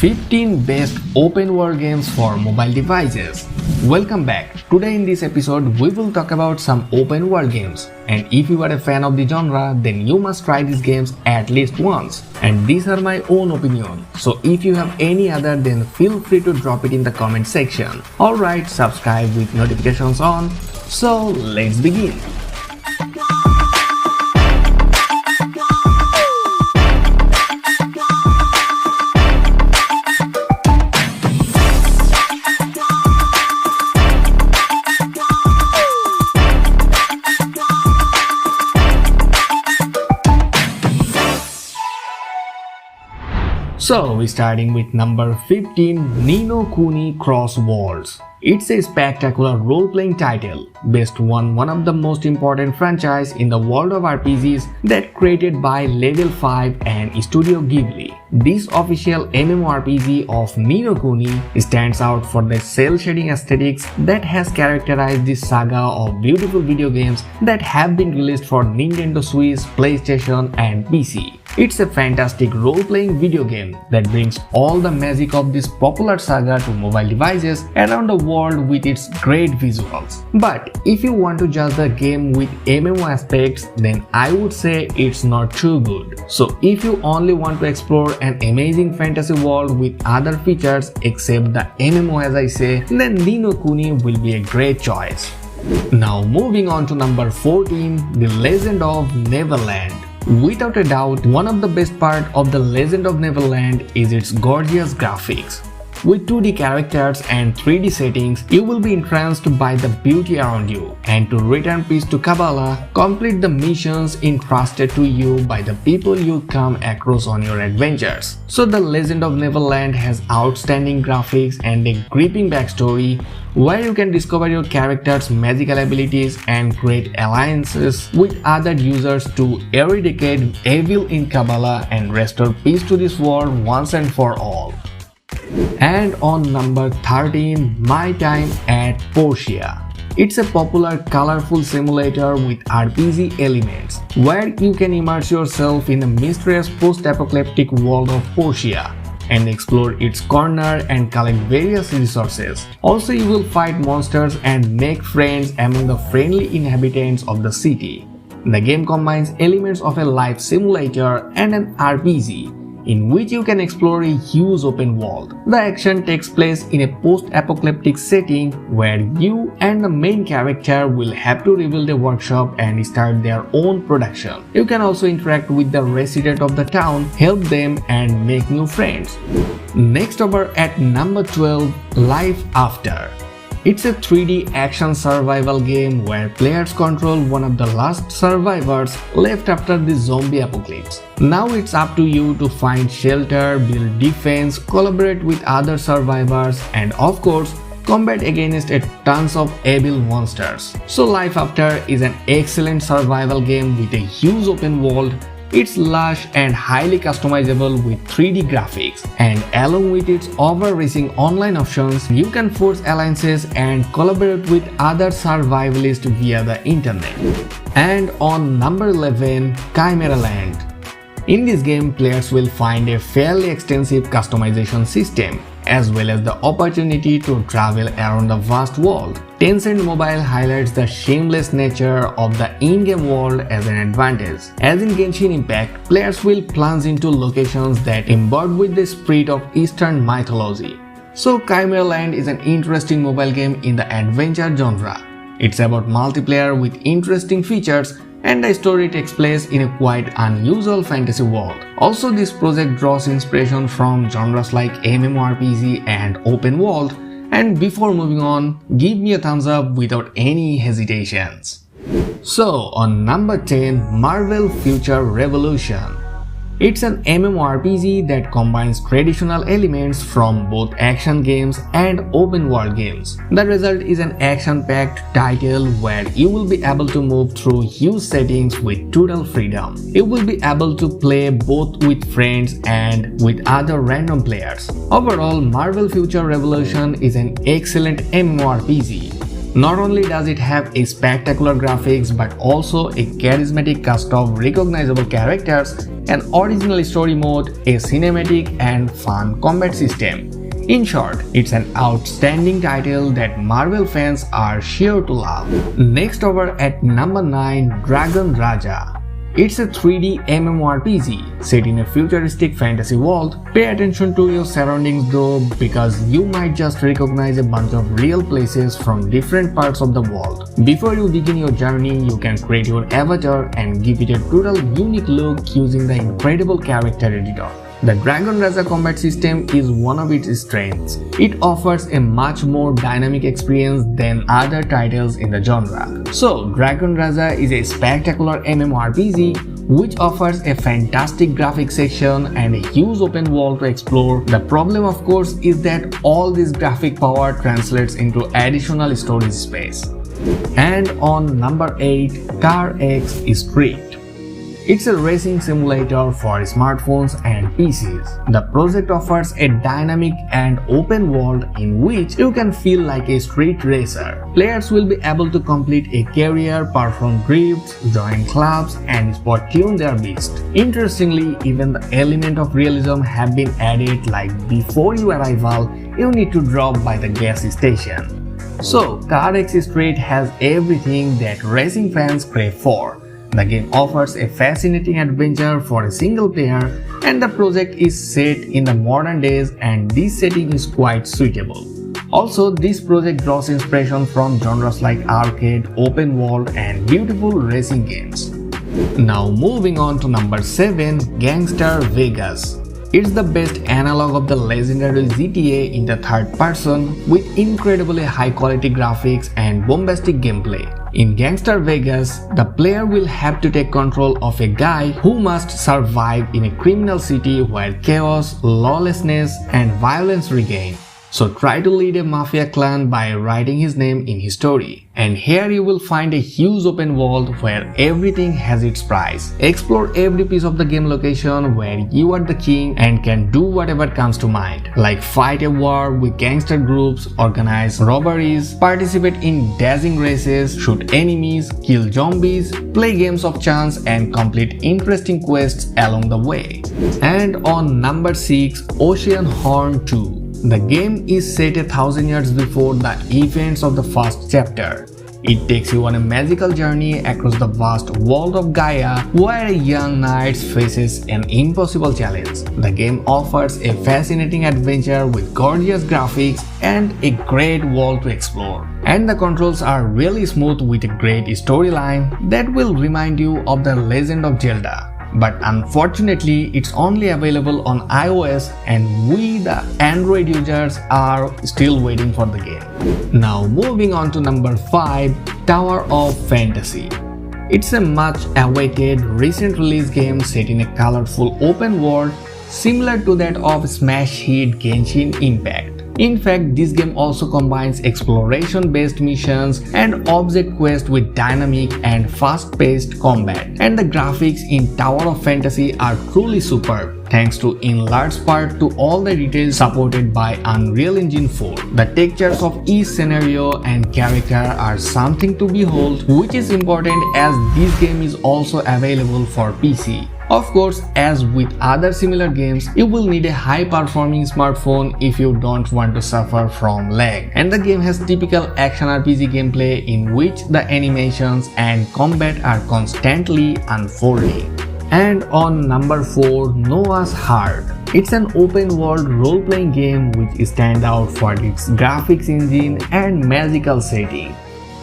15 best open world games for mobile devices. Welcome back. Today in this episode we will talk about some open world games, and if you are a fan of the genre then you must try these games at least once, and these are my own opinion, so if you have any other then feel free to drop it in the comment section. Alright, subscribe with notifications on. So let's begin. So we're starting with number 15, Ni no Kuni Cross Worlds. It's a spectacular role-playing title based on one of the most important franchise in the world of RPGs that created by Level 5 and Studio Ghibli. This official MMORPG of Ni no Kuni stands out for the cel-shading aesthetics that has characterized this saga of beautiful video games that have been released for Nintendo Switch, PlayStation and PC. It's a fantastic role-playing video game that brings all the magic of this popular saga to mobile devices around the world with its great visuals. But if you want to judge the game with MMO aspects, then I would say it's not too good. So if you only want to explore an amazing fantasy world with other features except the MMO as I say, then Ni no Kuni will be a great choice. Now moving on to number 14, The Legend of Neverland. Without a doubt, one of the best parts of The Legend of Neverland is its gorgeous graphics. With 2D characters and 3D settings, you will be entranced by the beauty around you, and to return peace to Kabbalah, complete the missions entrusted to you by the people you come across on your adventures. So The Legend of Neverland has outstanding graphics and a gripping backstory where you can discover your character's magical abilities and create alliances with other users to eradicate evil in Kabbalah and restore peace to this world once and for all. And on number 13, My Time at Portia. It's a popular colorful simulator with RPG elements, where you can immerse yourself in a mysterious post-apocalyptic world of Portia and explore its corner and collect various resources. Also, you will fight monsters and make friends among the friendly inhabitants of the city. The game combines elements of a life simulator and an RPG, in which you can explore a huge open world. The action takes place in a post-apocalyptic setting where you and the main character will have to rebuild a workshop and start their own production. You can also interact with the residents of the town, help them and make new friends. Next over at number 12, Life After. It's a 3D action survival game where players control one of the last survivors left after the zombie apocalypse. Now it's up to you to find shelter, build defense, collaborate with other survivors, and of course, combat against a tons of evil monsters. So Life After is an excellent survival game with a huge open world. It's lush and highly customizable with 3D graphics, and along with its overreaching online options, you can forge alliances and collaborate with other survivalists via the internet. And on number 11, Chimera Land. In this game, players will find a fairly extensive customization system, as well as the opportunity to travel around the vast world. Tencent Mobile highlights the shameless nature of the in-game world as an advantage. As in Genshin Impact, players will plunge into locations that embody the spirit of Eastern mythology. So Chimera Land is an interesting mobile game in the adventure genre. It's about multiplayer with interesting features, and the story takes place in a quite unusual fantasy world. Also, this project draws inspiration from genres like MMORPG and open world. And before moving on, give me a thumbs up without any hesitations. So on number 10, Marvel Future Revolution. It's an MMORPG that combines traditional elements from both action games and open world games. The result is an action-packed title where you will be able to move through huge settings with total freedom. You will be able to play both with friends and with other random players. Overall, Marvel Future Revolution is an excellent MMORPG. Not only does it have a spectacular graphics but also a charismatic cast of recognizable characters an original story mode, a cinematic and fun combat system. In short, it's an outstanding title that Marvel fans are sure to love. Next over at number 9, Dragon Raja. It's a 3D MMORPG set in a futuristic fantasy world. Pay attention to your surroundings though, because you might just recognize a bunch of real places from different parts of the world. Before you begin your journey, you can create your avatar and give it a total unique look using the incredible character editor. The Dragon Raja combat system is one of its strengths. It offers a much more dynamic experience than other titles in the genre. So, Dragon Raja is a spectacular MMORPG which offers a fantastic graphics section and a huge open world to explore. The problem, of course, is that all this graphic power translates into additional storage space. And on number 8, CARX Street. It's a racing simulator for smartphones and PCs. The project offers a dynamic and open world in which you can feel like a street racer. Players will be able to complete a career, perform drifts, join clubs, and spot tune their beast. Interestingly, even the element of realism have been added, like before your arrival, you need to drop by the gas station. So, CARX Street has everything that racing fans crave for. The game offers a fascinating adventure for a single player, and the project is set in the modern days, and this setting is quite suitable. Also, this project draws inspiration from genres like arcade, open world, and beautiful racing games. Now moving on to number 7, GANSTAR Vegas. It's the best analog of the legendary GTA in the third person, with incredibly high quality graphics and bombastic gameplay. In GANSTAR Vegas, the player will have to take control of a guy who must survive in a criminal city where chaos, lawlessness, and violence reign. So try to lead a mafia clan by writing his name in history. And here you will find a huge open world where everything has its price. Explore every piece of the game location where you are the king and can do whatever comes to mind, like fight a war with gangster groups, organize robberies, participate in dashing races, shoot enemies, kill zombies, play games of chance, and complete interesting quests along the way. And on number 6, Oceanhorn 2. The game is set 1,000 years before the events of the first chapter. It takes you on a magical journey across the vast world of Gaia, where a young knight faces an impossible challenge. The game offers a fascinating adventure with gorgeous graphics and a great world to explore. And the controls are really smooth with a great storyline that will remind you of the Legend of Zelda. But unfortunately, it's only available on iOS, and we, the Android users, are still waiting for the game. Now moving on to number 5, Tower of Fantasy. It's a much awaited recent release game set in a colorful open world similar to that of smash hit Genshin Impact. In fact, this game also combines exploration-based missions and object quests with dynamic and fast-paced combat. And the graphics in Tower of Fantasy are truly superb, thanks to in large part to all the details supported by Unreal Engine 4. The textures of each scenario and character are something to behold, which is important as this game is also available for PC. Of course, as with other similar games, you will need a high-performing smartphone if you don't want to suffer from lag. And the game has typical action RPG gameplay in which the animations and combat are constantly unfolding. And on number 4, Noah's Heart. It's an open-world role-playing game which stands out for its graphics engine and magical setting.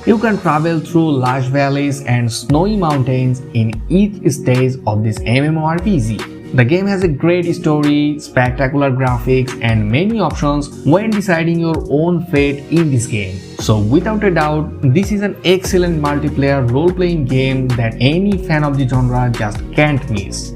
You can travel through lush valleys and snowy mountains in each stage of this MMORPG. The game has a great story, spectacular graphics, and many options when deciding your own fate in this game. So without a doubt, this is an excellent multiplayer role-playing game that any fan of the genre just can't miss.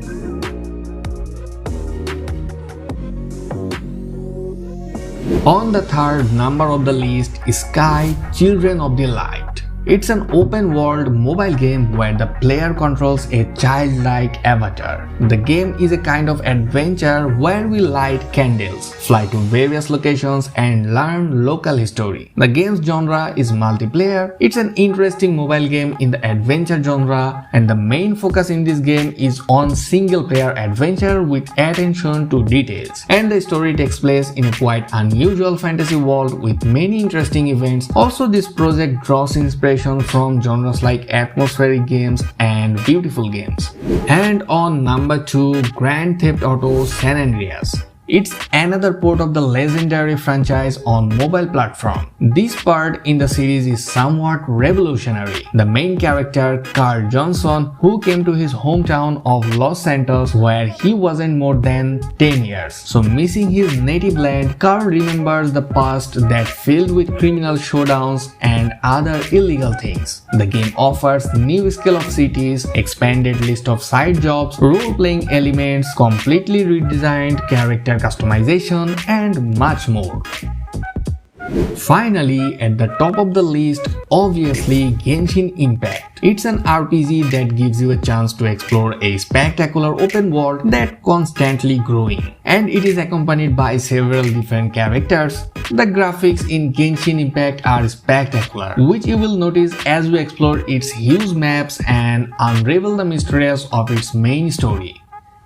On the third number of the list is Sky, Children of the Light. It's an open-world mobile game where the player controls a childlike avatar. The game is a kind of adventure where we light candles, fly to various locations, and learn local history. The game's genre is multiplayer. It's an interesting mobile game in the adventure genre, and the main focus in this game is on single-player adventure with attention to details. And the story takes place in a quite unusual fantasy world with many interesting events. Also, this project draws inspiration from genres like atmospheric games and beautiful games. And on number 2, Grand Theft Auto San Andreas. It's another port of the legendary franchise on mobile platform. This part in the series is somewhat revolutionary. The main character, Carl Johnson, who came to his hometown of Los Santos where he wasn't more than 10 years. So missing his native land, Carl remembers the past that filled with criminal showdowns and other illegal things. The game offers new scale of cities, expanded list of side jobs, role-playing elements, completely redesigned character customization, and much more. Finally, at the top of the list, obviously Genshin Impact. It's an RPG that gives you a chance to explore a spectacular open world that's constantly growing. And it is accompanied by several different characters. The graphics in Genshin Impact are spectacular, which you will notice as we explore its huge maps and unravel the mysteries of its main story.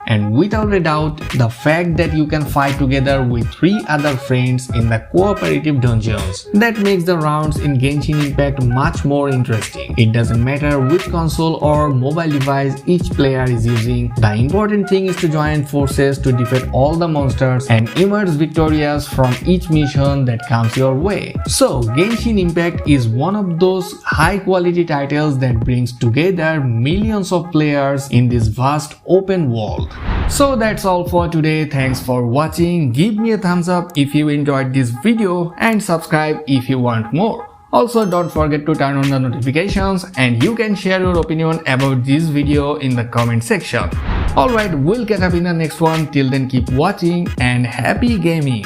And without a doubt, the fact that you can fight together with 3 other friends in the cooperative dungeons, that makes the rounds in Genshin Impact much more interesting. It doesn't matter which console or mobile device each player is using, the important thing is to join forces to defeat all the monsters and emerge victorious from each mission that comes your way. So Genshin Impact is one of those high quality titles that brings together millions of players in this vast open world. So that's all for today. Thanks for watching. Give me a thumbs up if you enjoyed this video and subscribe if you want more. Also, don't forget to turn on the notifications, and you can share your opinion about this video in the comment section. Alright, we'll catch up in the next one. Till then, keep watching and happy gaming.